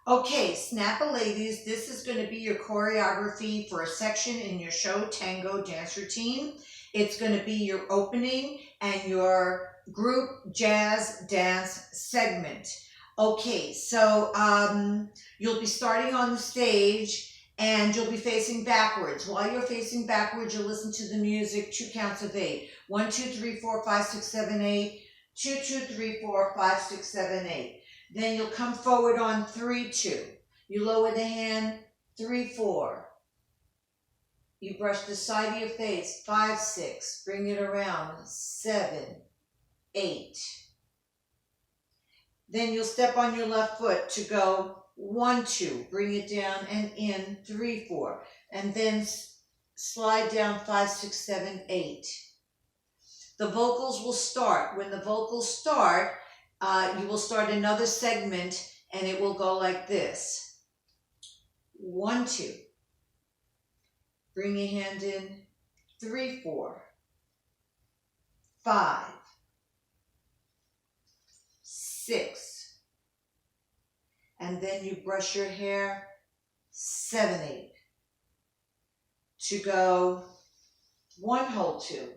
Okay, Snappa ladies, this is going to be your choreography for a section in your show tango dance routine. It's going to be your opening and your group jazz dance segment. Okay, so you'll be starting on the stage and you'll be facing backwards. While you're facing backwards, you'll listen to the music, 2 counts of 8. 1, 2, 3, 4, 5, 6, 7, 8. 2, 2, 3, 4, 5, 6, 7, 8. Then you'll come forward on 3, 2. You lower the hand, 3, 4. You brush the side of your face, 5, 6. Bring it around, 7, 8. Then you'll step on your left foot to go 1, 2. Bring it down and in, 3, 4. And then slide down 5, 6, 7, 8. The vocals will start. When the vocals start, you will start another segment and it will go like this. 1, 2. Bring your hand in. 3, 4. 5. 6. And then you brush your hair. 7, 8. To go 1, hold 2.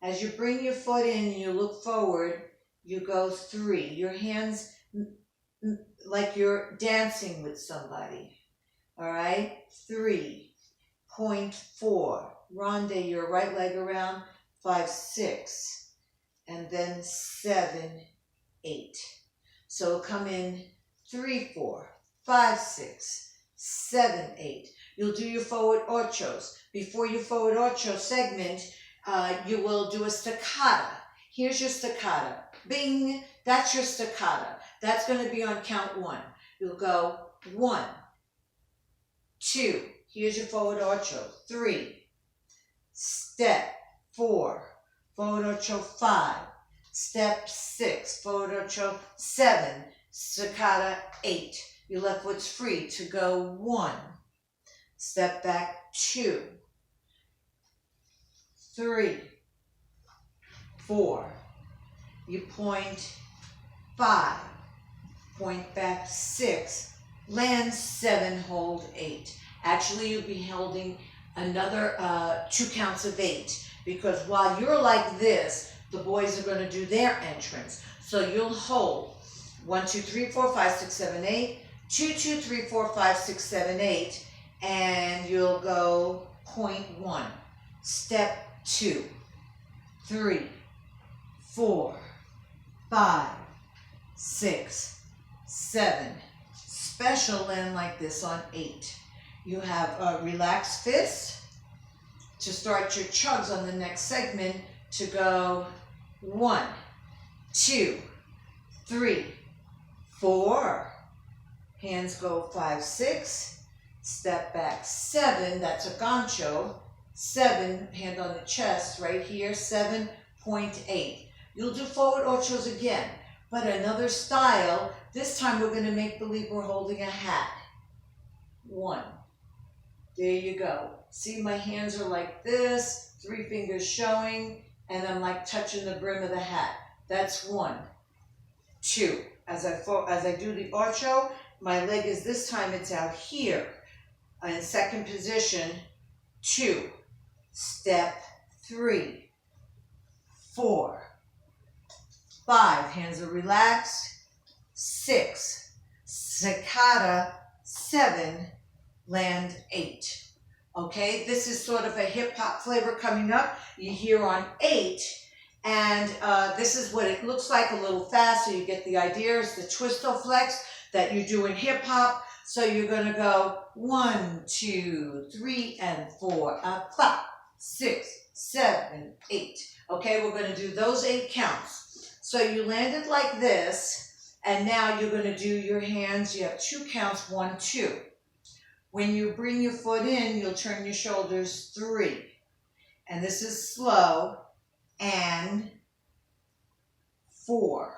As you bring your foot in and you look forward, you go 3. Your hands like you're dancing with somebody. All right? 3.4. Ronde your right leg around. 5, 6. And then 7, 8. So come in 3, 4, 5, 6, 7, 8. You'll do your forward ochos. Before your forward ocho segment, you will do a staccato. Here's your staccato. Bing, that's your staccato. That's going to be on count 1. You'll go 1, 2. Here's your forward ocho. 3. Step 4. Forward ocho 5. Step 6. Forward ocho 7. Staccato 8. Your left foot's free to go 1. Step back 2. 3, 4. You point 5. Point back 6. Land 7. Hold 8. Actually, you'll be holding another 2 counts of 8 because while you're like this, the boys are going to do their entrance. So you'll hold 1, 2, 3, 4, 5, 6, 7, 8. 2, 2, 3, 4, 5, 6, 7, 8. And you'll go point 1. Step 2, 3, 4, 5, 6, 7. Special land like this on 8. You have a relaxed fist to start your chugs on the next segment to go 1, 2, 3, 4. Hands go 5, 6. Step back 7. That's a gancho. 7, hand on the chest right here, 7.8. You'll do forward ochos again, but another style. This time we're going to make believe we're holding a hat. 1. There you go. See, my hands are like this, 3 fingers showing, and I'm like touching the brim of the hat. That's 1. 2. As I do the ocho, my leg is this time it's out here. In second position, 2. Step 3, 4, 5. Hands are relaxed. 6. Staccato 7. Land 8. Okay, this is sort of a hip hop flavor coming up. You hear on 8, and this is what it looks like a little fast, so you get the idea. It's the twisto flex that you do in hip hop. So you're going to go 1, 2, 3, and 4, 5, 6, 7, 8. Okay, we're going to do those 8 counts. So you landed like this, and now you're going to do your hands. You have 2 counts, 1, 2. When you bring your foot in, you'll turn your shoulders 3. And this is slow, and 4.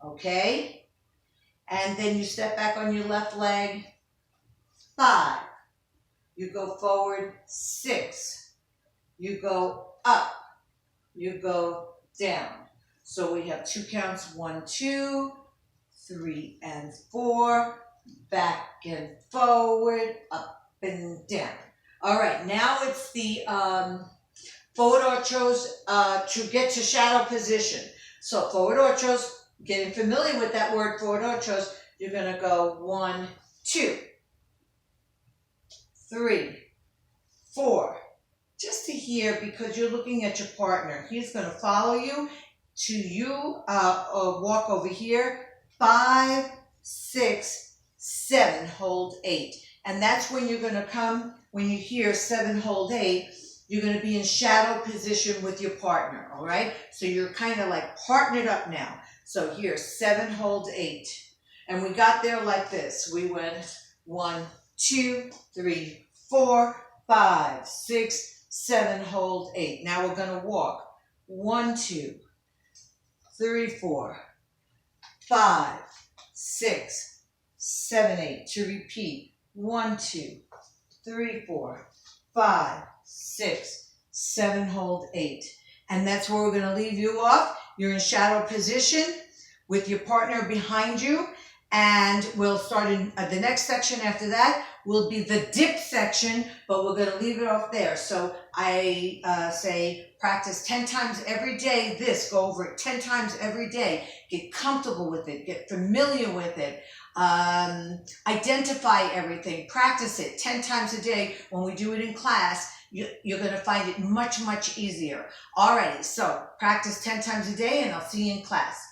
Okay? And then you step back on your left leg, 5. You go forward, 6. You go up. You go down. So we have 2 counts, 1, 2, 3 and 4, back and forward, up and down. All right, now it's the forward ochos to get to shadow position. So forward ochos, getting familiar with that word, forward ochos, you're gonna go 1, 2, 3, 4. Just to here, because you're looking at your partner. He's gonna follow you to you, walk over here, 5, 6, 7, hold 8. And that's when you're gonna come, when you hear 7, hold 8, you're gonna be in shadow position with your partner, all right? So you're kind of like partnered up now. So here, 7, hold 8. And we got there like this. We went 1, 2, 3, 4, 5, 6, 7, hold 8. Now we're gonna walk. 1, 2, 3, 4, 5, 6, 7, 8. To repeat. 1, 2, 3, 4, 5, 6, 7, hold 8. And that's where we're going to leave you off. You're in shadow position with your partner behind you. And we'll start in the next section after that will be the dip section, but we're going to leave it off there. So I say practice 10 times every day. Go over it 10 times every day. Get comfortable with it. Get familiar with it. Identify everything. Practice it 10 times a day. When we do it in class, you're going to find it much, much easier. Alrighty, so practice 10 times a day, and I'll see you in class.